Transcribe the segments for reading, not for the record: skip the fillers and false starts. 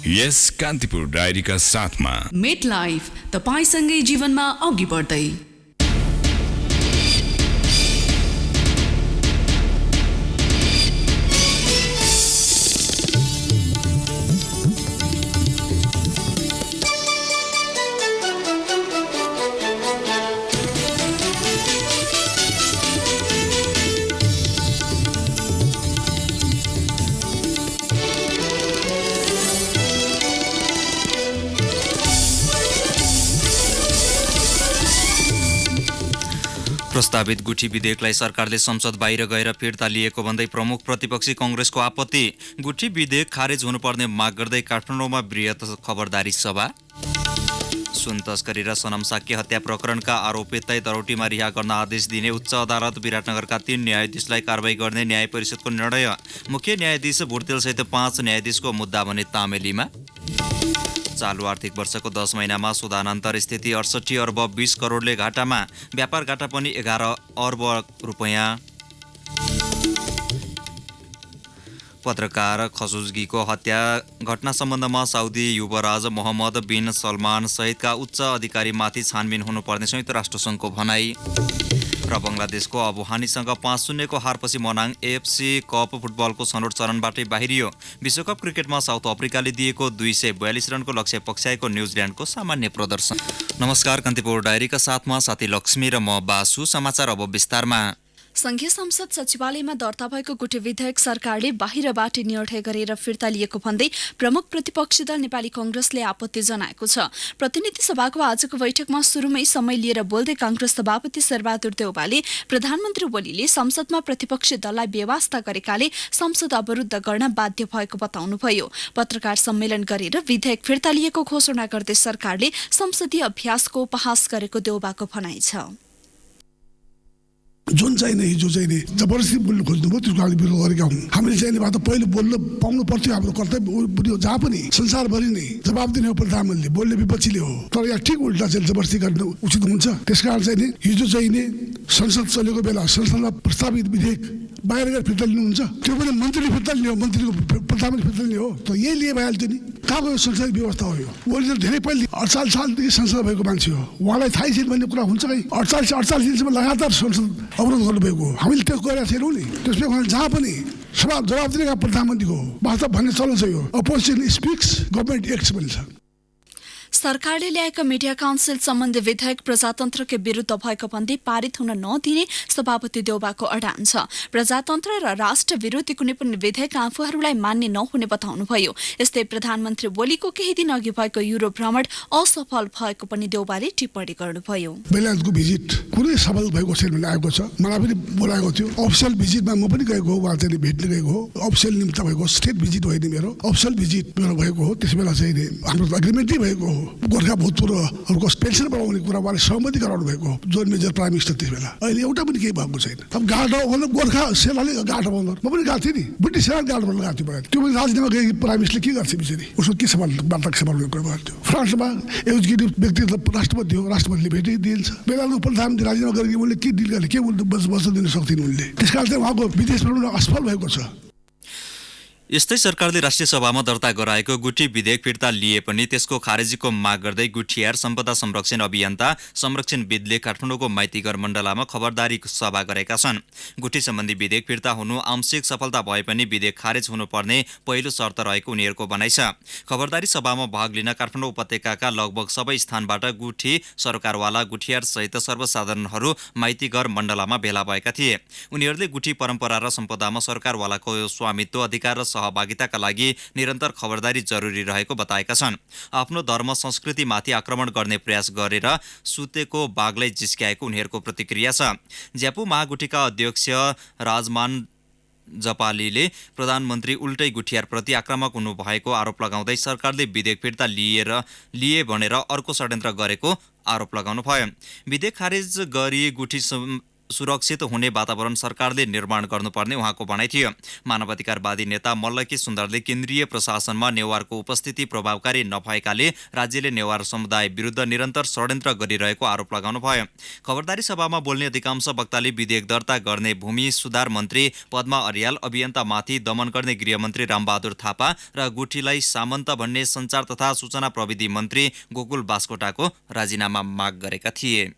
यस कान्तिपुर डायरीका साथमा मेट लाइफ तपाईसँगै जीवनमा अघि बढ्दै। प्रस्तावित गुठी विधेयकलाई सरकारले संसद बाहिर गएर फिर्ता लिएको भन्दै प्रमुख प्रतिपक्षी कांग्रेसको आपत्ति। गुठी विधेयक खारेज हुनुपर्ने माग गर्दै काठमाडौँमा बृहत खबरदारी सभा। सुन तस्करी र सनम साक्य हत्या प्रकरणका आरोपितलाई दरौटीमा रिहा गर्न आदेश दिने उच्च अदालत। विराटनगरका 3 न्यायाधीशलाई कारबाही गर्ने न्याय परिषदको निर्णय। मुख्य न्यायाधीश भुर्तेलसहित 5 न्यायाधीशको मुद्दा भने तामेलीमा। चालु आर्थिक वर्षको 10 महिनामा सुधानान्तर स्थिति 68 अर्ब 20 करोडले घाटामा। व्यापार घाटा पनि 11 अर्ब रुपैयाँ। पत्रकार खशोगीको हत्या घटना सम्बन्धमा साउदी युवराज मोहम्मद बिन सलमान सहितका उच्च अधिकारीमाथि छानबिन हुनुपर्ने संयुक्त राष्ट्रसङ्घको भनाई। र बङ्गलादेशको अबुहानीसँग 5-0 को हारपछि मनाङ एएफसी कप फुटबलको छनौट चरणबाटै बाहिरियो। विश्वकप क्रिकेटमा साउथ अफ्रिकाले दिएको 242 रनको लक्ष्य पक्षाएको न्युजिल्यान्डको सामान्य प्रदर्शन। नमस्कार, कान्तिपुर डायरीका साथमा साथी लक्ष्मी र म बासु। समाचार अब विस्तारमा। संघीय संसद सचिवालयमा दर्ता भएको गुठी विधेयक सरकारले बाहिरबाट निर्णय गरेर फिर्ता लिएको भन्दै प्रमुख प्रतिपक्षी दल नेपाली कांग्रेसले आपत्ति जनाएको छ। प्रतिनिधि सभाको आजको बैठकमा सुरुमै समय लिएर बोल्दै कांग्रेस सभापति शेरबहादुर देउवाले प्रधानमन्त्री ओलीले संसदमा प्रतिपक्षी दललाई बेवास्ता गरेकाले संसद अवरुद्ध गर्न बाध्य भएको बताउनुभयो। पत्रकार सम्मेलन गरेर विधेयक फिर्ता लिएको घोषणा गर्दै सरकारले संसदीय अभ्यासको उपहास गरेको देउवाको भनाइ छ। जुन चाहिने हिजो चाहिने जबरजस्ती बोल्नु खोज्नुभयो त्यसको लागि विरोध गरेका हुन्। हामीले चाहिने भए त पहिले बोल्न पाउनु पर्थ्यो। हाम्रो कर्तव्य जहाँ पनि संसारभरि नै जवाब दिने हो प्रधानमन्त्रीले, बोल्ने विपक्षीले हो। तर यहाँ ठिक उल्टा चाहिँ जबरजस्ती गर्न उचित हुन्छ। त्यसकारण चाहिने हिजो चाहिने संसद चलेको बेला संसदमा प्रस्तावित विधेयक बाहिर गएर फिर्ता लिनुहुन्छ। त्यो पनि मन्त्रीले फिर्ता लिने हो, मन्त्रीको प्रधानमन्त्री फिर्ता लिने हो। त यही लिए भइहाल्थ्यो नि। कहाँको यो संसदीय व्यवस्था हो? यो ओली धेरै पहिले 48 सालदेखि संसद भएको मान्छे हो। उहाँलाई थाहै छैन भन्ने कुरा हुन्छ कि 48 दिनसम्म लगातार संसद अवरोध गर्नुभएको हो। हामीले त्यो गरेका छैनौँ नि। त्यसपछि जहाँ पनि जवाब दिनेका प्रधानमन्त्रीको वास्तव भन्ने चलन छ। यो अपोजिसन स्पिक्स, गभर्मेन्ट एक्ट्स भन्छ। सरकारले ल्याएका मिडिया काउन्सिल सम्बन्धी विधेयक प्रजातन्त्रकै विरुद्ध भएको भन्दै पारित हुन नदिने सभापति देउवाको अडान छ। प्रजातन्त्र र राष्ट्र विरोधी कुनै पनि विधेयक आफूहरूलाई मान्ने नहुने बताउनुभयो। यस्तै प्रधानमन्त्री ओलीको केही दिन अघि भएको युरोप भ्रमण असफल भएको पनि देउवाले टिप्पणी गर्नुभयो। बेलायतको भिजिट कुनै सफल भएको छैन भन्ने आएको छ। मलाई पनि बोलाएको थियो। अफिसियल भिजिटमा म पनि गएको हो, उहाँ चाहिँ भेट्न गएको हो। अफिसियल निम्ति भएको स्टेट भिजिट होइन मेरो, अफिसियल भिजिट मेरो भएको हो। त्यस बेला चाहिँ हाम्रो एग्रिमेन्टै भएको हो। गोर्खा भूतपूर्वहरूको पेन्सन बढाउने कुरा उहाँले सहमति गराउनु भएको हो, जोन मेजर प्राइम मिनिस्टर त्यस बेला। अहिले एउटा पनि केही भएको छैन। अब गार्ड मतलब गोर्खा सेनाले गार्ड बनाउनु, म पनि गएको थिएँ नि। ब्रिटिस सेना गार्ड बनाउनु गएको थियो। त्यो पनि राजनीतिमा गए प्राइम मिनिस्टरले के गर्छ बिचरी? उसको के सवाल वार्ताको सवाल कुरा गर्थ्यो। फ्रान्समा एक्जिक्युटिभ व्यक्ति राष्ट्रपति हो, राष्ट्रपतिले भेटिदिन्छ। बेलाको प्रधानमन्त्री राजीनामा गरेर उनले के डिल गर्ने, के बस्न दिन सक्थिन् उनले। त्यसकारण चाहिँ उहाँको विदेश भ्रमण असफल भएको छ। यस्तै सरकारले राष्ट्रिय सभामा दर्ता गराएको गुठी विधेयक फिर्ता लिए पनि त्यसको खारेजीको माग गर्दै गुठियार सम्पदा संरक्षण अभियन्ता संरक्षणविदले काठमाडौँको माइतीघर मण्डलामा खबरदारी सभा गरेका छन्। गुठी सम्बन्धी विधेयक फिर्ता हुनु आंशिक सफलता भए पनि विधेयक खारेज हुनुपर्ने पहिलो शर्त रहेको उनीहरूको भनाइ छ। खबरदारी सभामा भाग लिन काठमाडौँ उपत्यकाका लगभग सबै स्थानबाट गुठी सरकारवाला गुठियार सहित सर्वसाधारणहरू माइतीघर मण्डलामा भेला भएका थिए। उनीहरूले गुठी परम्परा र सम्पदामा सरकारवालाको स्वामित्व अधिकार र सहभागिताका लागि निरन्तर खबरदारी जरुरी रहेको बताएका छन्। आफ्नो धर्म संस्कृतिमाथि आक्रमण गर्ने प्रयास गरेर सुतेको बाघलाई जिस्क्याएको उनीहरूको प्रतिक्रिया छ। ज्यापु महागुठीका अध्यक्ष राजमान जपालीले प्रधानमन्त्री उल्टै गुठियारप्रति आक्रामक हुनुभएको आरोप लगाउँदै सरकारले विधेयक फिर्ता लिए भनेर अर्को षड्यन्त्र गरेको आरोप लगाउनुभयो। विधेयक खारेज गरी गुठी सुरक्षित हुने वातावरण सरकारले निर्माण गर्नुपर्ने उहाँको भनाइ थियो। मानवाधिकारवादी नेता मल्लकी सुन्दरले केन्द्रीय प्रशासनमा नेवारको उपस्थिति प्रभावकारी नभएकाले राज्यले नेवार समुदाय विरुद्ध निरन्तर षड्यन्त्र गरिरहेको आरोप लगाउनुभयो। खबरदारी सभामा बोल्ने अधिकांश वक्ताले विधेयक दर्ता गर्ने भूमि सुधार मन्त्री पद्मा अर्याल, अभियन्तामाथि दमन गर्ने गृहमन्त्री रामबहादुर थापा र गुठीलाई सामन्त भन्ने सञ्चार तथा सूचना प्रविधि मन्त्री गोकुल बास्कोटाको राजीनामा माग गरेका थिए।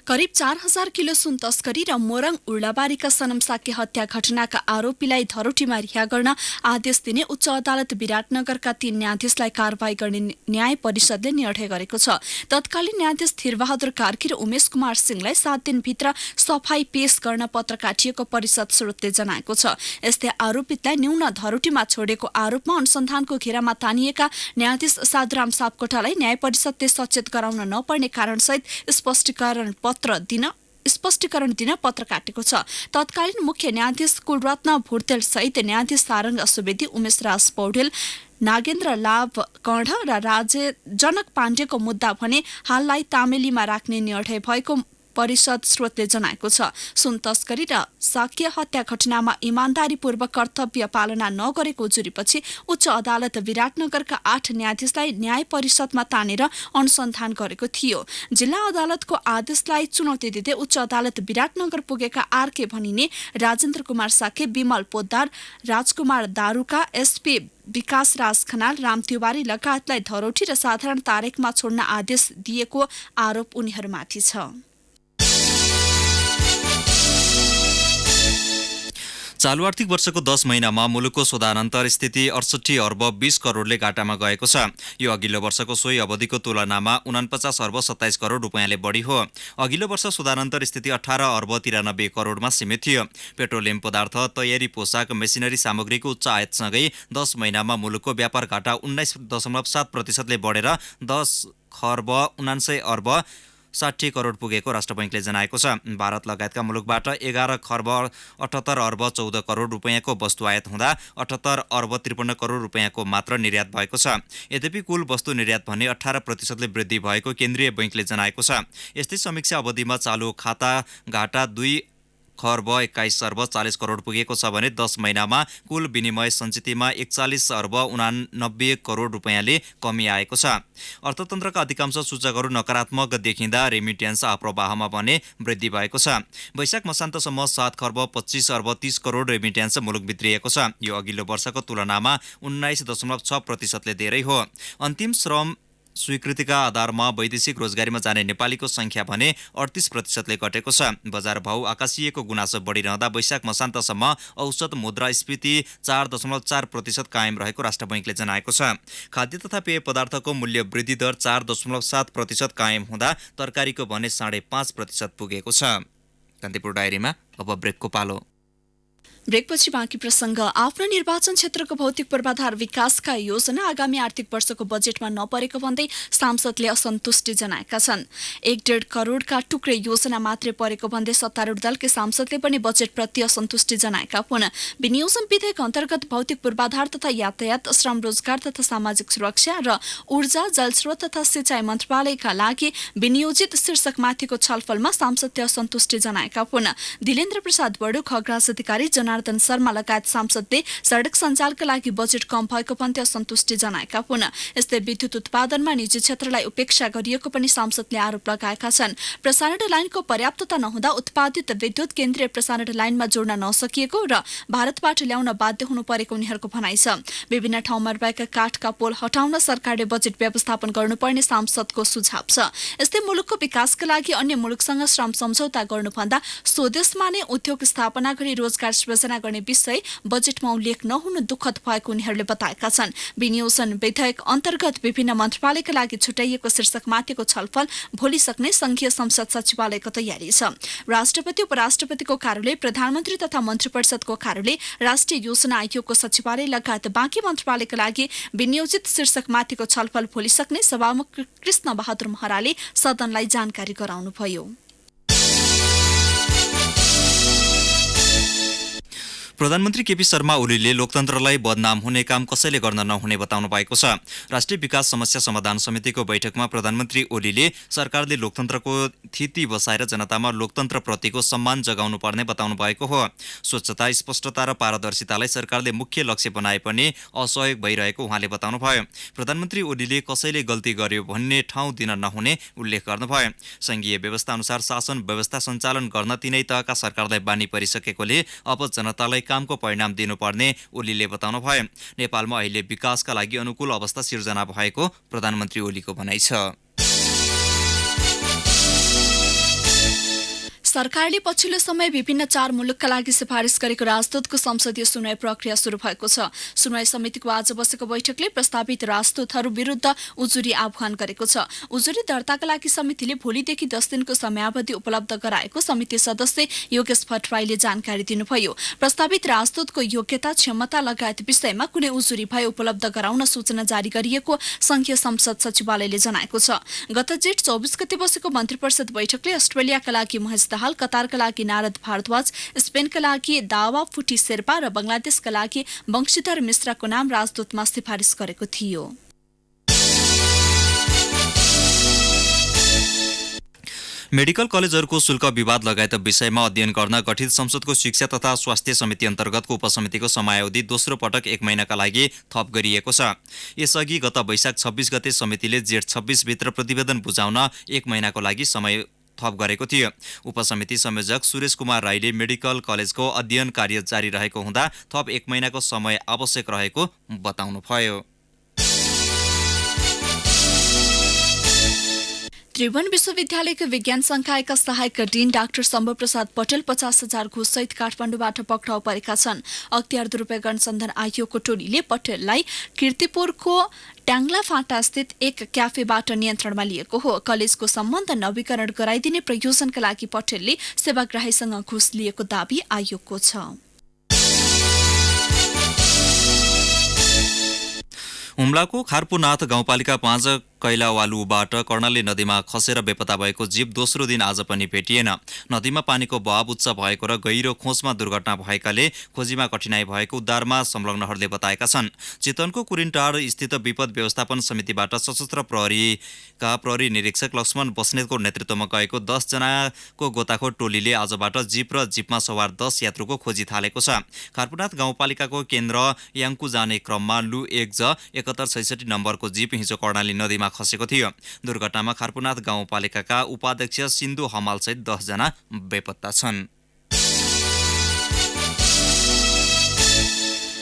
करिब 4000 किलो सुन तस्करी र मोरङ उर्लाबारीका सनम साके हत्या घटनाका आरोपीलाई धरोटीमा रिहा गर्न आदेश दिने उच्च अदालत विराटनगरका 3 न्यायाधीशलाई कारवाही गर्ने न्याय परिषदले निर्णय गरेको छ। तत्कालीन न्यायाधीश धीरबहादुर कार्की र उमेश कुमार सिंहलाई 7 दिनभित्र सफाई पेश गर्न पत्र काटिएको परिषद स्रोतले जनाएको छ। यस्तै आरोपितलाई न्यून धरोटीमा छोडेको आरोपमा अनुसन्धानको घेरामा तानिएका न्यायाधीश साधुराम सापकोटालाई न्याय परिषदले सचेत गराउन नपर्ने कारणसहित स्पष्टीकरण दिन पत्र काटेको छ। तत्कालीन मुख्य न्यायाधीश कुलरत्न भुर्तेल सहित न्यायाधीश सारङ्ग सुवेदी, उमेश राज पौडेल, नागेन्द्र लाभ कर्ण र जनक पाण्डेको मुद्दा भने हाललाई तामेलीमा राख्ने निर्णय भएको परिषद स्रोतले जनाएको छ। सुन तस्करी र साक्य हत्या घटनामा इमानदारीपूर्वक कर्तव्य पालना नगरेको उजुरीपछि उच्च अदालत विराटनगरका 8 न्यायाधीशलाई न्याय परिषदमा तानेर अनुसन्धान गरेको थियो। जिल्ला अदालतको आदेशलाई चुनौती दिँदै उच्च अदालत विराटनगर पुगेका आरके भनिने राजेन्द्र कुमार साके, विमल पोद्दार, राजकुमार दारुका, एसपी विकास राज खनाल, राम तिवारी लगायतलाई धरोटी र साधारण तारिखमा छोड्न आदेश दिएको आरोप उनीहरूमाथि छ। चालु आर्थिक वर्षको 10 महिनामा मुलुकको सोधानन्तर स्थिति 68 अर्ब 20 करोडले घाटामा गएको छ। यो अघिल्लो वर्षको सोही अवधिको तुलनामा 49 अर्ब 27 करोड रुपियाँले बढी हो। अघिल्लो वर्ष सोधानन्तर स्थिति 18 अर्ब 93 करोडमा सीमित थियो। पेट्रोलियम पदार्थ, तयारी पोसाक, मेसिनरी सामग्रीको उच्च आयातसँगै 10 महिनामा मुलुकको व्यापार घाटा 19.7% ले बढेर 10 खर्ब 79 अर्ब 60 करोड पुगेको राष्ट्र बैंकले जनाएको छ। भारत लगायतका मुलुकबाट 11 खर्ब 78 अर्ब 14 करोड रुपियाँको वस्तु आयात हुँदा 78 अर्ब 53 करोड रुपियाँको मात्र निर्यात भएको छ। यद्यपि कुल वस्तु निर्यात भने 18% ले वृद्धि भएको केन्द्रीय बैंकले जनाएको छ। यस्तै समीक्षा अवधिमा चालु खाता घाटा 2 खर्ब 21 अर्ब 40 करोड पुगेको छ भने 10 महिनामा कुल विनिमय सञ्चितमा 41 अर्ब 89 करोड रुपियाँले कमी आएको छ। अर्थतन्त्रका अधिकांश सूचकहरू नकारात्मक देखिँदा रेमिट्यान्स प्रवाहमा भने वृद्धि भएको छ। वैशाख मसान्तसम्म 7 खर्ब 25 अर्ब 30 करोड रेमिट्यान्स मुलुक भित्रिएको छ। यो अघिल्लो वर्षको तुलनामा 19.6% ले धेरै हो। अन्तिम श्रम स्वीकृतिका आधारमा वैदेशिक रोजगारीमा जाने नेपालीको संख्या भने 38% ले घटेको छ। बजार भाउ आकाशिएको गुनासो बढिरहँदा वैशाख मसान्तसम्म औसत मुद्रास्फीति 4.4% कायम रहेको राष्ट्र बैंकले जनाएको छ। खाद्य तथा पेय पदार्थको मूल्य वृद्धि दर 4.7% कायम हुँदा तरकारीको भने 5.5% पुगेको छ। कान्तिपुर डायरीमा अब ब्रेकको पालो। ब्रेकपछि बाँकी प्रसङ्ग। आफ्नो निर्वाचन क्षेत्रको भौतिक पूर्वाधार विकासका योजना आगामी आर्थिक वर्षको बजेटमा नपरेको भन्दै सांसदले असन्तुष्टि जनाएका छन्। 1.5 करोडका टुक्रे योजना मात्रै परेको भन्दै सत्तारूढ दलकै सांसदले पनि बजेटप्रति असन्तुष्टि जनाएका हुन्। विनियोजन विधेयक अन्तर्गत भौतिक पूर्वाधार तथा यातायात, श्रम रोजगार तथा सामाजिक सुरक्षा र ऊर्जा, जलस्रोत तथा सिंचाई मन्त्रालयका लागि विनियोजित शीर्षकमाथिको छलफलमा सांसदले असन्तुष्टि जनाएका हुन्। दिलेन्द्र प्रसाद बडु, खगराज अधिकारी, जनार्दन शर्मा लगायत सांसदले सडक सञ्जालका लागि बजेट कम भएको भन्दै असन्तुष्टि जनाएका हुन्। यस्तै विद्युत उत्पादनमा निजी क्षेत्रलाई उपेक्षा गरिएको पनि सांसदले आरोप लगाएका छन्। प्रसारण लाइनको पर्याप्तता नहुँदा उत्पादित विद्युत केन्द्रीय प्रसारण लाइनमा जोड्न नसकिएको र भारतबाट ल्याउन बाध्य हुनु परेको उनीहरूको भनाइ छ। विभिन्न ठाउँमा रहेका काठका पोल हटाउन सरकारले बजेट व्यवस्थापन गर्नुपर्ने सांसदको सुझाव छ। यस्तै मुलुकको विकासका लागि अन्य मुलुकसँग श्रम सम्झौता गर्नुभन्दा स्वदेशमा नै उद्योग स्थापना गरी रोजगार सृजना गर्ने विषय बजेटमा उल्लेख नहुनु दुःखद भएको उनीहरूले बताएका छन्। विनियोजन विधेयक अन्तर्गत विभिन्न मन्त्रालयका लागि छुट्याइएको शीर्षकमाथिको छलफल भोलि सक्ने संघीय संसद सचिवालयको तयारी छ। राष्ट्रपति, उपराष्ट्रपतिको कार्यालय, प्रधानमन्त्री तथा मन्त्री परिषदको कार्यालय, राष्ट्रिय योजना आयोगको सचिवालय लगायत बाँकी मन्त्रालयका लागि विनियोजित शीर्षकमाथिको छलफल भोलि सक्ने सभामुख कृष्ण बहादुर महराले सदनलाई जानकारी गराउनुभयो। प्रधानमन्त्री केपी शर्मा ओलीले लोकतन्त्रलाई बदनाम हुने काम कसैले गर्न नहुने बताउनु भएको छ। राष्ट्रिय विकास समस्या समाधान समितिको बैठकमा प्रधानमन्त्री ओलीले सरकारले लोकतन्त्रको थिति बसाएर जनतामा लोकतन्त्रप्रतिको सम्मान जगाउनु पर्ने बताउनु भएको हो। स्वच्छता, स्पष्टता र पारदर्शितालाई सरकारले मुख्य लक्ष्य बनाए पनि असहयोग भइरहेको उहाँले बताउनुभयो। प्रधानमन्त्री ओलीले कसैले गल्ती गर्यो भन्ने ठाउँ दिन नहुने उल्लेख गर्नुभयो। संघीय व्यवस्था अनुसार शासन व्यवस्था सञ्चालन गर्न तीनै तहका सरकारलाई बानी परिसकेकोले अब जनतालाई कामको परिणाम दिनुपर्ने ओलीले बताउनुभयो। नेपालमा अहिले विकासका लागि अनुकूल अवस्था सिर्जना भएको प्रधानमन्त्री ओलीको भनाइ छ। सरकारले पछिल्लो समय विभिन्न 4 मुलुकका लागि सिफारिस गरेको राजदूतको संसदीय सुनवाई प्रक्रिया सुरु भएको छ। सुनवाई समितिको आज बसेको बैठकले प्रस्तावित राजदूतहरू विरुद्ध उजुरी आह्वान गरेको छ। उजुरी दर्ताका लागि समितिले भोलिदेखि 10 दिनको समयावधि उपलब्ध गराएको समिति सदस्य योगेश भट्टराईले जानकारी दिनुभयो। प्रस्तावित राजदूतको योग्यता, क्षमता लगायत विषयमा कुनै उजुरी भए उपलब्ध गराउन सूचना जारी गरिएको संघीय संसद सचिवालयले जनाएको छ। गत जेठ 24 गते बसेको मन्त्री परिषद बैठकले अस्ट्रेलियाका लागि महेश दाहाल, कतारका लागि नारद भारद्वाज, स्पेनका लागि दावा फुटी शेर्पा र बंगलादेशका लागि वंशीधर मिश्राको नाम राजदूतमा सिफारिस गरेको थियो। मेडिकल कलेजहरूको शुल्क विवाद लगायत विषयमा अध्ययन गर्न गठित संसदको शिक्षा तथा स्वास्थ्य समिति अन्तर्गतको उपसमितिको समयावधि दोस्रो पटक 1 महिनाका लागि थप गरिएको छ। यसअघि गत वैशाख 26 गते समितिले जेठ 26 भित्र प्रतिवेदन बुझाउन 1 महिनाको लागि समय थप गरेको थियो। उपसमिति संयोजक सुरेश कुमार राईले मेडिकल कलेजको अध्ययन कार्य जारी रहेको हुँदा थप 1 महिनाको समय आवश्यक रहेको बताउनुभयो। त्रिभुवन विश्वविद्यालयको विज्ञान संकायका सहायक डीन डाक्टर शम्भु प्रसाद पटेल 50,000 घुससहित काठमाडौँबाट पक्राउ परेका छन्। अख्तियार दुरूपयोग अनुसन्धान आयोगको टोलीले पटेललाई कीर्तिपुरको ट्याङ्ला फाँटा स्थित एक क्याफेबाट नियन्त्रणमा लिएको हो। कलेजको सम्बन्ध नवीकरण गराइदिने प्रयोजनका लागि पटेलले सेवाग्राहीसँग घुस लिएको दावी आयोगको छ। हुम्लाको खारपुनाथ गाउँपालिका 5 कैलावालुबाट कर्णाली नदीमा खसेर बेपत्ता भएको जीव दोस्रो दिन आज पनि भेटिएन। नदीमा पानीको बहाव उच्च भएको र गहिरो खोजमा दुर्घटना भएकाले खोजीमा कठिनाई भएको उद्धारमा संलग्नहरूले बताएका छन्। चितवनको कुरिनटार स्थित विपद व्यवस्थापन समितिबाट सशस्त्र प्रहरीका प्रहरी निरीक्षक लक्ष्मण बस्नेतको नेतृत्वमा गएको 10 जनाको गोताखोर टोलीले आजबाट जीप र जीपमा सवार 10 यात्रुको खोजी थालेको छ। खारपुनाथ गाउँपालिकाको केन्द्र याङकु जाने क्रममा लु 1ज 7166 नम्बरको जीप हिजो कर्णाली नदीमा खसेको थियो। दुर्घटनामा खारपुनाथ गाउँपालिकाका उपाध्यक्ष सिन्धु हमालसहित 10 जना बेपत्ता छन्।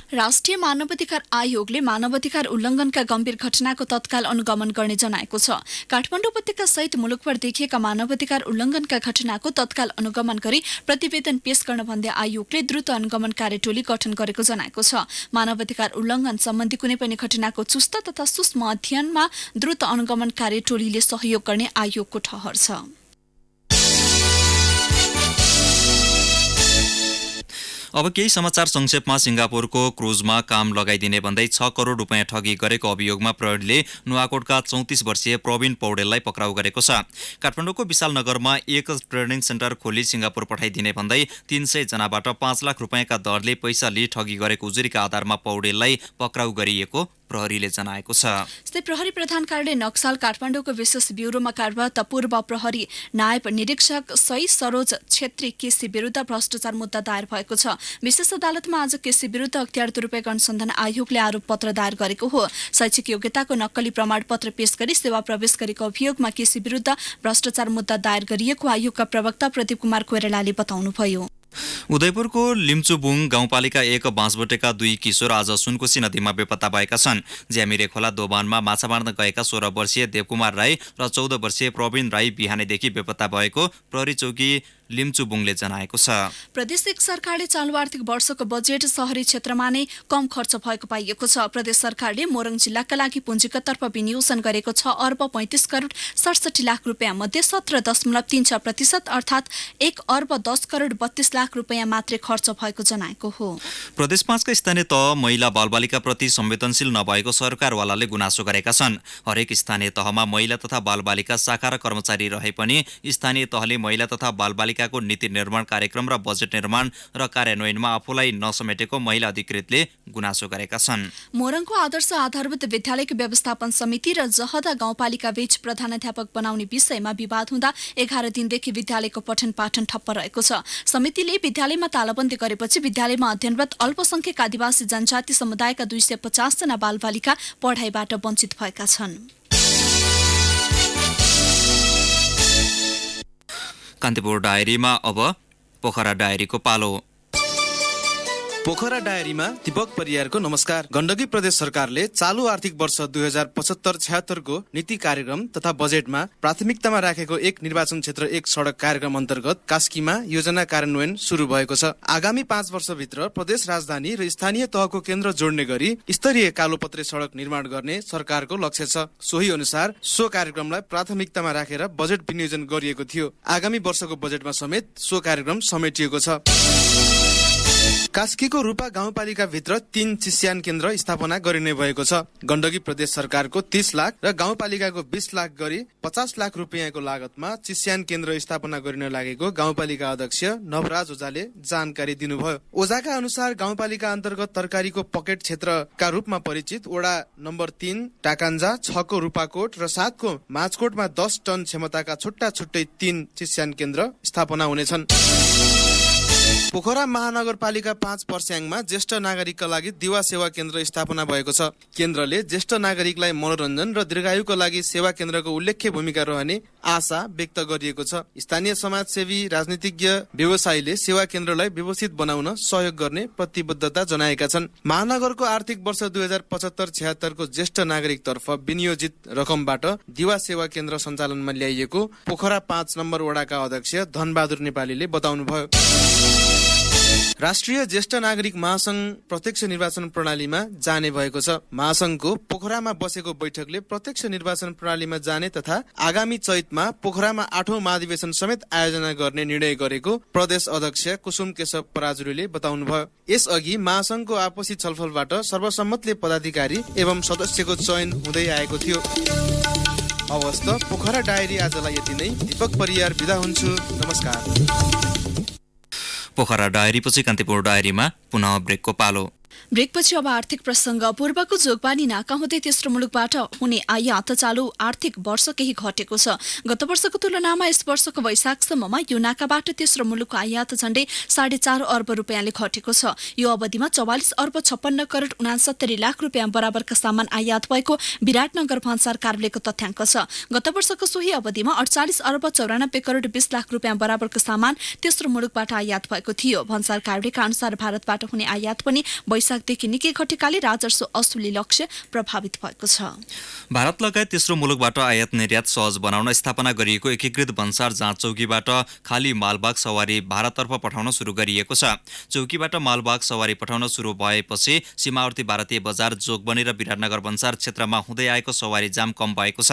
राष्ट्रिय मानवाधिकार आयोगले मानवाधिकार उल्लङ्घनका गम्भीर घटनाको तत्काल अनुगमन गर्ने जनाएको छ। काठमाडौँ उपत्यका सहित मुलुकभर देखिएका मानवाधिकार उल्लङ्घनका घटनाको तत्काल अनुगमन गरी प्रतिवेदन पेश गर्न भन्दै आयोगले द्रुत अनुगमन कार्यटोली गठन गरेको जनाएको छ। मानवाधिकार उल्लङ्घन सम्बन्धी कुनै पनि घटनाको चुस्त तथा सूक्ष्म अध्ययनमा द्रुत अनुगमन कार्यटोलीले सहयोग गर्ने आयोगको ठहर छ। अब केही समाचार संक्षेपमा। सिंगापुरको क्रुजमा काम लगाइदिने भन्दै 6 करोड रुपियाँ ठगी गरेको अभियोगमा प्रहरीले नुवाकोटका 34 वर्षीय प्रवीण पौडेललाई पक्राउ गरेको छ। काठमाडौँको विशालनगरमा एक ट्रेनिङ सेन्टर खोली सिंगापुर पठाइदिने भन्दै 300 जनाबाट 5 लाख रुपियाँका दरले पैसा लिई ठगी गरेको उजुरीका आधारमा पौडेललाई पक्राउ गरिएको प्रहरीले जनाएको छ। यस्तै प्रहरी प्रधान कार्यालय नक्साल काठमाडौँको विशेष ब्युरोमा कार्यरत पूर्व प्रहरी नायब निरीक्षक सही सरोज छेत्री केसी विरुद्ध भ्रष्टाचार मुद्दा दायर भएको छ। विशेष अदालतमा आज केसी विरुद्ध अख्तियार दुरूपयोग अनुसन्धान आयोगले आरोप पत्र दायर गरेको हो। शैक्षिक योग्यताको नक्कली प्रमाणपत्र पेश गरी सेवा प्रवेश गरेको अभियोगमा केसी विरुद्ध भ्रष्टाचार मुद्दा दायर गरिएको आयोगका प्रवक्ता प्रदीप कुमार कोइरालाले बताउनुभयो। उदयपुरको लिम्चुबुङ गाउँपालिका 1 बाँसबोटेका 2 किशोर आज सुनकोशी नदीमा बेपत्ता भएका छन्। ज्यामिरे खोला दोभानमा माछा मार्न गएका 16 वर्षीय देवकुमार राई र 14 वर्षीय प्रवीण राई बिहानैदेखि बेपत्ता भएको प्रहरी चौकी लिम्चुबुङले जनाएको छ। प्रदेश सरकारले चालु आर्थिक वर्षको बजेट शहरी क्षेत्रमा नै कम खर्च भएको पाइएको छ। प्रदेश सरकारले मोरङ जिल्लाका लागि पुँजीगततर्फ विनियोजन गरेको 6 अर्ब 35 करोड 67 लाख रुपियाँ मध्ये 17.36% अर्थात् 1 अर्ब 10 करोड 32 लाख रुपियाँ मात्रै खर्च भएको जनाएको हो। प्रदेश 5 का स्थानीय तह महिला बालबालिका प्रति संवेदनशील नभएको सरकारवालाले गुनासो गरेका छन्। हरेक स्थानीय तहमा महिला तथा बालबालिका शाखा र कर्मचारी रहे पनि स्थानीय तहले महिला तथा बालबालिका नगरपालिकाको नीति निर्माण कार्यक्रम र बजेट निर्माण र कार्यान्वयनमा आफूलाई नसमेटेको महिला अधिकृतले गुनासो गरेका छन्। मोरङको आदर्श आधारभूत विद्यालयको व्यवस्थापन समिति र जहदा गाउँपालिका बीच प्रधानाध्यापक बनाउने विषयमा विवाद हुँदा 11 दिनदेखि विद्यालयको पठन पाठन ठप्प रहेको छ। समितिले विद्यालयमा तालाबन्दी गरेपछि विद्यालयमा अध्ययनरत अल्पसंख्यक आदिवासी जनजाति समुदायका 250 जना बालबालिका पढाइबाट वञ्चित भएका छन्। कान्तिपुर डायरीमा अब पोखरा डायरीको पालो। पोखरा डायरीमा दीपक परियारको नमस्कार। गण्डकी प्रदेश सरकारले चालू आर्थिक वर्ष 2075-76 को नीति कार्यक्रम तथा बजेटमा प्राथमिकतामा राखेको एक निर्वाचन क्षेत्र एक सडक कार्यक्रम अन्तर्गत कास्कीमा योजना कार्यान्वयन सुरु भएको छ। आगामी 5 वर्षभित्र प्रदेश राजधानी र स्थानीय तहको केन्द्र जोड्ने गरी स्तरीय कालोपत्रे सडक निर्माण गर्ने सरकारको लक्ष्य छ। सोही अनुसार सो कार्यक्रमलाई प्राथमिकतामा राखेर बजेट विनियोजन गरिएको थियो। आगामी वर्षको बजेटमा समेत सो कार्यक्रम समेटिएको छ। कास्कीको रूपा गाउँपालिका भित्र 3 चिस्यान केन्द्र स्थापना गरिने भएको छ। गण्डकी प्रदेश सरकारको 30 लाख र गाउँपालिकाको 20 लाख गरी 50 लाख रुपियाँको लागतमा चिस्यान केन्द्र स्थापना गरिन लागेको गाउँपालिका अध्यक्ष नवराज ओझाले जानकारी दिनुभयो। ओझाका अनुसार गाउँपालिका अन्तर्गत तरकारीको पकेट क्षेत्रका रूपमा परिचित वडा नम्बर 3 टाकान्जा, 6 को रूपाकोट र 7 को माझकोटमा 10 टन क्षमताका छुट्टा छुट्टै 3 चिस्यान केन्द्र स्थापना हुनेछन्। पोखरा महानगरपालिका 5 पर्स्याङमा ज्येष्ठ नागरिकका लागि दिवा सेवा केन्द्र स्थापना भएको छ। केन्द्रले ज्येष्ठ नागरिकलाई मनोरञ्जन र दीर्घायुका लागि सेवा केन्द्रको उल्लेख्य भूमिका रहने आशा व्यक्त गरिएको छ। स्थानीय समाजसेवी, राजनीतिज्ञ, व्यवसायीले सेवा केन्द्रलाई व्यवस्थित बनाउन सहयोग गर्ने प्रतिबद्धता जनाएका छन्। महानगरको आर्थिक वर्ष 2075-76 को ज्येष्ठ नागरिकतर्फ विनियोजित रकमबाट दिवा सेवा केन्द्र सञ्चालनमा ल्याइएको पोखरा 5 नम्बर वडाका अध्यक्ष धनबहादुर नेपालीले बताउनुभयो। राष्ट्रिय ज्येष्ठ नागरिक महासंघ प्रत्यक्ष निर्वाचन प्रणालीमा जाने भएको छ। महासंघको पोखरामा बसेको बैठकले प्रत्यक्ष निर्वाचन प्रणालीमा जाने तथा आगामी चैतमा पोखरामा 8औं महाधिवेशन समेत आयोजना गर्ने निर्णय गरेको प्रदेश अध्यक्ष कुसुम केशव पराजुलीले बताउनुभयो। यसअघि महासंघको आपसी छलफलबाट सर्वसम्मतले पदाधिकारी एवं सदस्यको चयन हुँदै आएको थियो। अवस्था पोखरा डायरी आजलाई यति नै। दीपक परियार बिदा हुन्छु। नमस्कार। पोखरा डायरीपछि कान्तिपुर डायरीमा पुनः ब्रेकको पालो। ब्रेकपछि अब आर्थिक प्रसंग। पूर्वको जोगबानी नाका हुँदै तेस्रो मुलुकबाट हुने आयात चालु आर्थिक वर्ष केही घटेको छ। गत वर्षको तुलनामा यस वर्षको वैशाखसम्ममा यो नाकाबाट तेस्रो मुलुकको आयात झण्डै 4.5 अर्ब रुपियाँले घटेको छ। यो अवधिमा 44 अर्ब 56 करोड 69 लाख रुपियाँ बराबरका सामान आयात भएको विराटनगर भन्सार कार्यालयको तथ्याङ्क छ। गत वर्षको सोही अवधिमा 48 अर्ब 94 करोड 20 लाख रुपियाँ बराबरको सामान तेस्रो मुलुकबाट आयात भएको थियो। भन्सार कार्यालयका अनुसार भारतबाट हुने आयात पनि वैशाखदेखि निकै घटेकाले राजस्व असुली लक्ष्य प्रभावित भएको छ। भारत लगायत तेस्रो मुलुकबाट आयात निर्यात सहज बनाउन स्थापना गरिएको एकीकृत भन्सार जाँच चौकीबाट खाली मालबाग सवारी भारततर्फ पठाउन सुरु गरिएको छ। चौकीबाट मालबाग सवारी पठाउन सुरु भएपछि सीमावर्ती भारतीय बजार, जोगबनी र विराटनगर भन्सार क्षेत्रमा हुँदै आएको सवारी जाम कम भएको छ।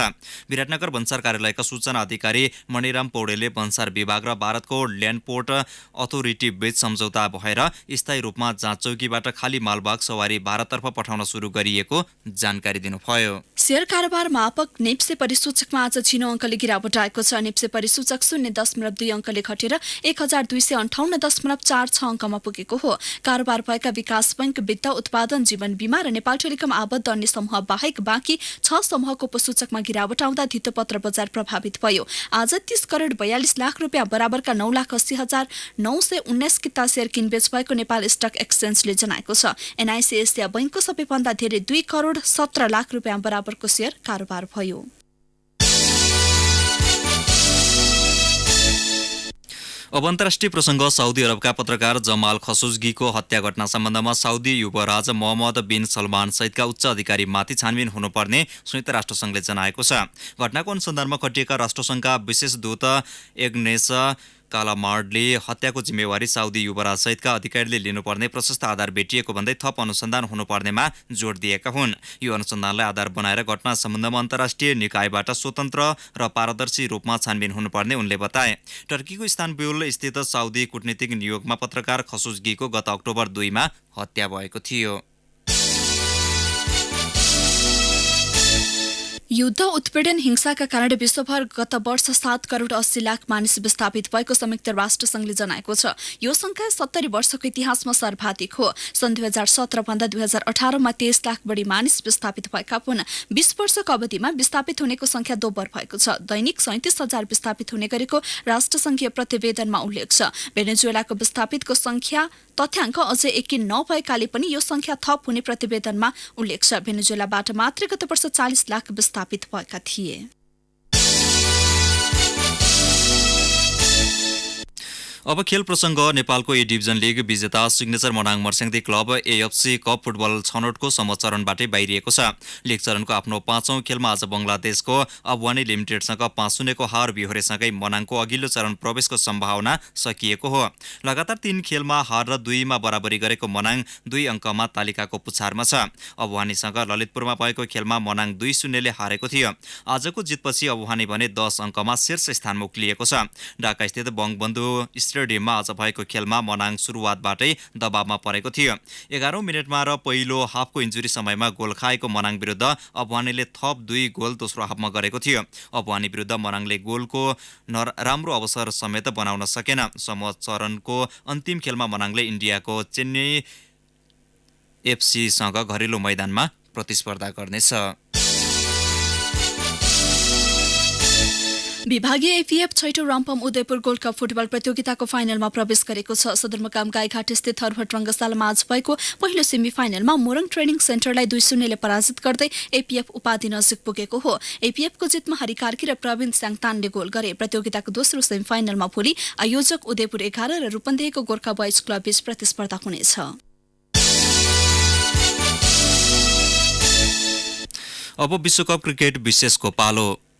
विराटनगर भन्सार कार्यालयका सूचना अधिकारी मणिराम पौडेलले भन्सार विभाग र भारतको ल्यान्ड पोर्ट अथोरिटी बीच सम्झौता भएर स्थायी रूपमा जाँच चौकीबाट खाली मालबाग सवारी भारततर्फ पठाउन सुरु गरिएको जानकारी दिनुभयो। शेयर कारोबार मापक नेप्से परिसूचकमा आज छिनो अङ्कले गिरावट आएको छ। नेप्से परिसूचक 0.2 अङ्कले घटेर 1258.46 अङ्कमा पुगेको हो। कारोबार भएका विकास बैंक, वित्त उत्पादन, जीवन बीमा र नेपाल टेलिकम आबद्ध अन्य समूह बाहेक बाँकी 6 समूहको उपसूचकमा गिरावट आउँदा धितोपत्र बजार प्रभावित भयो। आज 30 करोड 42 लाख रुपियाँ बराबरका 9,80,919 किता शेयर किनबेच भएको नेपाल स्टक एक्सचेन्जले जनाएको छ। एनआईसी एसिया बैंकको सबैभन्दा धेरै 2 करोड 17 लाख रुपियाँ बराबरको शेयर कारोबार भयो। अब अन्तर्राष्ट्रिय प्रसंग। साउदी अरबका पत्रकार जमाल खशोग्गीको हत्या घटना सम्बन्धमा साउदी युवराज मोहम्मद बिन सलमान सहितका उच्च अधिकारीमाथि छानबिन हुनुपर्ने संयुक्त राष्ट्रसङ्घले जनाएको छ। घटनाको अनुसन्धानमा खटिएका राष्ट्रसङ्घका विशेष दूत एग्नेस कालामार्डले हत्याको जिम्मेवारी साउदी युवराज सहितका अधिकारीले लिनुपर्ने प्रशस्त आधार भेटिएको भन्दै थप अनुसन्धान हुनुपर्नेमा जोड दिएका हुन्। यो अनुसन्धानलाई आधार बनाएर घटना सम्बन्धमा अन्तर्राष्ट्रिय निकायबाट स्वतन्त्र र पारदर्शी रूपमा छानबिन हुनुपर्ने उनले बताए। टर्कीको इस्तानबुल स्थित साउदी कूटनीतिक नियोगमा पत्रकार खशोग्गीको गत अक्टोबर 2 मा हत्या भएको थियो। युद्ध उत्पीडन हिंसाका कारण विश्वभर गत वर्ष 7 करोड 80 लाख मानिस विस्थापित भएको संयुक्त राष्ट्र संघले जनाएको छ। यो संख्या 70 वर्षको इतिहासमा सर्वाधिक हो। सन् 2017 भन्दा 2018 मा 23 लाख बढी मानिस विस्थापित भएका हुन्। 20 वर्षको अवधिमा विस्थापित हुनेको संख्या दोब्बर भएको छ। दैनिक 37,000 विस्थापित हुने गरेको राष्ट्रसङ्घीय प्रतिवेदनमा उल्लेख छ। भेनेजुएलाको विस्थापितको संख्या तथ्याङ्क अझै यकिन नभएकाले पनि यो संख्या थप हुने प्रतिवेदनमा उल्लेख छ। भेनेजुएलाबाट मात्र गत वर्ष 40 लाख विस्थापित भएका थिए। अब खेल प्रसङ्ग। नेपालको ए डिभिजन लिग विजेता signature Manang Marshyangdi club AFC cup football छनौटको सम्म चरणबाटै बाहिरिएको छ। लिग चरणको आफ्नो 5औं खेलमा आज बङ्गलादेशको अफगानी लिमिटेडसँग 5-0 को हार बिहोरेसँगै मनाङको अघिल्लो चरण प्रवेशको सम्भावना सकिएको हो। लगातार 3 खेलमा हार र 2 मा बराबरी गरेको मनाङ 2 अङ्कमा तालिकाको पुछारमा छ। अफगानीसँग ललितपुरमा भएको खेलमा मनाङ 2-0 ले हारेको थियो। आजको जितपछि अफगानी भने 10 अङ्कमा शीर्ष स्थानमा उक्लिएको छ। ढाकास्थित बङ्गबन्धु स्टेडियममा आज भएको खेलमा मनाङ सुरुवातबाटै दबावमा परेको थियो। 11औं मिनेटमा र पहिलो हाफको इन्जुरी समयमा गोल खाएको मनाङ विरुद्ध अफगानीले थप 2 गोल दोस्रो हाफमा गरेको थियो। अफगानी विरुद्ध मनाङले गोलको राम्रो अवसर समेत बनाउन सकेन। समूह चरणको अन्तिम खेलमा मनाङले इन्डियाको चेन्नई एफसीसँग घरेलु मैदानमा प्रतिस्पर्धा गर्नेछ। विभागीय एफिएफ 6औं रम्पम उदयपुर गोल्ड कप फुटबल प्रतियोगिताको फाइनलमा प्रवेश गरेको छ। सदरमुकाम गाईघाट स्थित थरभट रङ्गशालामा आज भएको पहिलो सेमी फाइनलमा मोरङ ट्रेनिङ सेन्टरलाई 2-0 ले पराजित गर्दै एपीएफ उपाधि नजिक पुगेको हो। एपीएफको जितमा हरि कार्की र प्रवीण स्याङतानले गोल गरे। प्रतियोगिताको दोस्रो सेमी फाइनलमा भोलि आयोजक उदयपुर 11 र रूपन्देहीको गोर्खा बोइज क्लब बीच प्रतिस्पर्धा हुनेछ। अब विश्वकप क्रिकेट विशेषको पालो।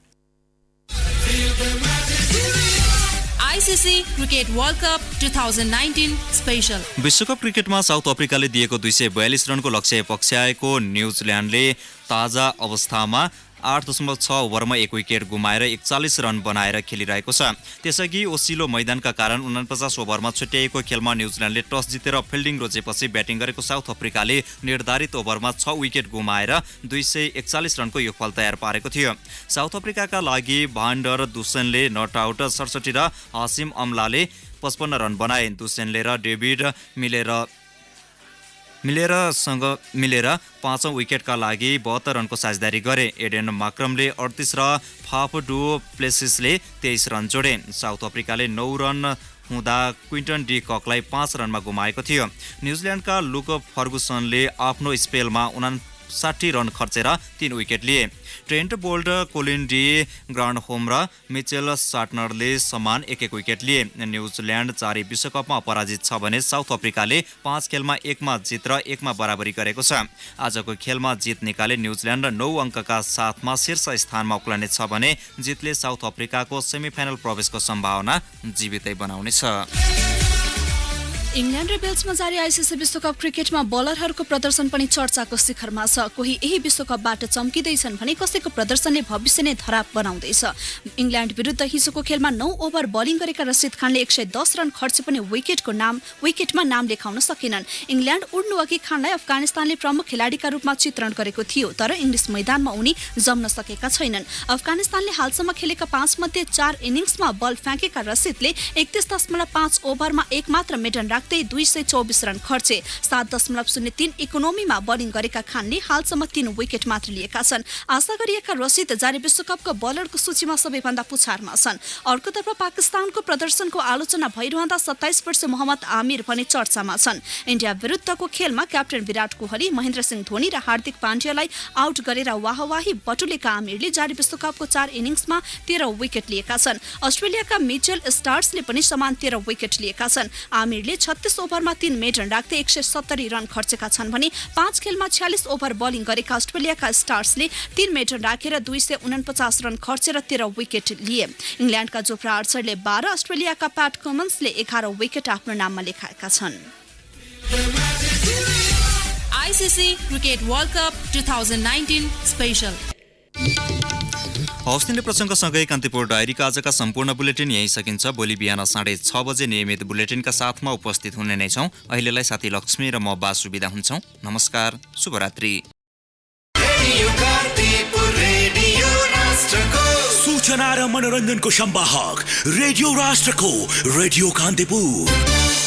ICC cricket world cup 2019 special. विश्वकप क्रिकेटमा साउथ अफ्रिकाले दिएको 242 रनको लक्ष्य पक्षाएको न्युजिल्यान्डले ताजा अवस्थामा 8.6 ओभरमा 1 विकेट गुमाएर 41 रन बनाएर खेलिरहेको छ। त्यसअघि ओसिलो मैदानका कारण 49 ओभरमा छुट्याइएको खेलमा न्युजिल्यान्डले टस जितेर फिल्डिङ रोजेपछि ब्याटिङ गरेको साउथ अफ्रिकाले निर्धारित ओभरमा 6 विकेट गुमाएर 241 रनको योगफल तयार पारेको थियो। साउथ अफ्रिकाका लागि भान्डर दुसेनले नट आउट 67 र हासिम अम्लाले 55 रन बनाए। दुसेनले र डेभिड मिलेर 5औं विकेटका लागि 72 रनको साझेदारी गरे। एडेन माक्रमले 38 र फाफ डु प्लेसिसले 23 रन जोडे। साउथ अफ्रिकाले 9 रन हुँदा क्विन्टन डी ककलाई 5 रनमा गुमाएको थियो। न्युजिल्यान्डका लुक फर्गुसनले आफ्नो स्पेलमा 59 रन खर्चेर 3 विकेट लिए। ट्रेन्ट बोल्ट, कोलिन डी ग्रान्डहोम र मिचेल सार्टनरले समान 1-1 विकेट लिए। न्युजिल्यान्ड 4 विश्वकपमा अपराजित छ भने साउथ अफ्रिकाले 5 खेलमा 1 मा जित र 1 मा बराबरी गरेको छ। आजको खेलमा जित निकाले न्युजिल्यान्ड 9 अङ्कका साथमा शीर्ष स्थानमा उक्लनेछ भने जितले साउथ अफ्रिकाको सेमिफाइनल प्रवेशको सम्भावना जीवितै बनाउनेछ। इङ्ल्यान्ड र वेल्समा जारी आईसीसी विश्वकप क्रिकेटमा बलरहरूको प्रदर्शन पनि चर्चाको शिखरमा छ। कोही यही विश्वकपबाट चम्किँदैछन् भने कसैको प्रदर्शनले भविष्य नै धराप बनाउँदैछ। इङ्ल्यान्ड विरुद्ध हिजोको खेलमा 9 ओभर बलिङ गरेका रसिद खानले 110 रन खर्चे पनि विकेटमा नाम लेखाउन सकेनन्। इङ्ल्यान्ड उड्नु अघि खानलाई अफगानिस्तानले प्रमुख खेलाडीका रूपमा चित्रण गरेको थियो, तर इङ्ग्लिस मैदानमा उनी जम्न सकेका छैनन्। अफगानिस्तानले हालसम्म खेलेका 5 मध्ये 4 इनिङ्समा बल फ्याँकेका रसिदले 31.5 ओभरमा 1 मात्र मेडन 224 रन खर्चे। 7.03 इकोनोमीमा बलिङ गरेका खानले हालसम्म 3 विकेट मात्र लिएका छन्। आशा गरिएका रसिद जारी विश्वकपको बलरको सूचीमा सबैभन्दा पुछारमा छन्। अर्कोतर्फ पाकिस्तानको प्रदर्शनको आलोचना भइरहँदा 27 वर्ष मोहम्मद आमिर भने चर्चामा छन्। इन्डिया विरुद्धको खेलमा क्याप्टेन विराट कोहली, महेन्द्र सिंह धोनी र हार्दिक पाण्ड्यालाई आउट गरेर वाहवाही बटुलेका आमिरले जारी विश्वकपको 4 इनिङ्समा 13 विकेट लिएका छन्। अस्ट्रेलियाका मिचेल स्टार्सले पनि समान 13 विकेट लिएका छन्। आमिरले 36 ओभरमा 3 मेडन राख्दै 170 रन खर्चेका छन् भने 5 खेलमा 46 ओभर बलिङ गरेका अस्ट्रेलियाका स्टार्सले 3 मेडन राखेर 249 रन खर्चेर 13 विकेट लिए। इङ्ल्यान्डका जोफ्रा आर्चरले 12, अस्ट्रेलियाका प्याट कमन्सले 11 विकेट आफ्नो नाममा लेखाएका छन्। ICC cricket world cup 2019 special. हौस् तिनले प्रसङ्गसँगै कान्तिपुर डायरीका आजका सम्पूर्ण बुलेटिन यही सकिन्छ। भोलि बिहान 6:30 बजे नियमित बुलेटिनका साथमा उपस्थित हुने नै छौँ। अहिलेलाई साथी लक्ष्मी र म बासु बिदा हुन्छौँ। नमस्कार, शुभरात्रि। सूचना र मनोरञ्जनको संवाहक रेडियो राष्ट्रको रेडियो कान्तिपुर।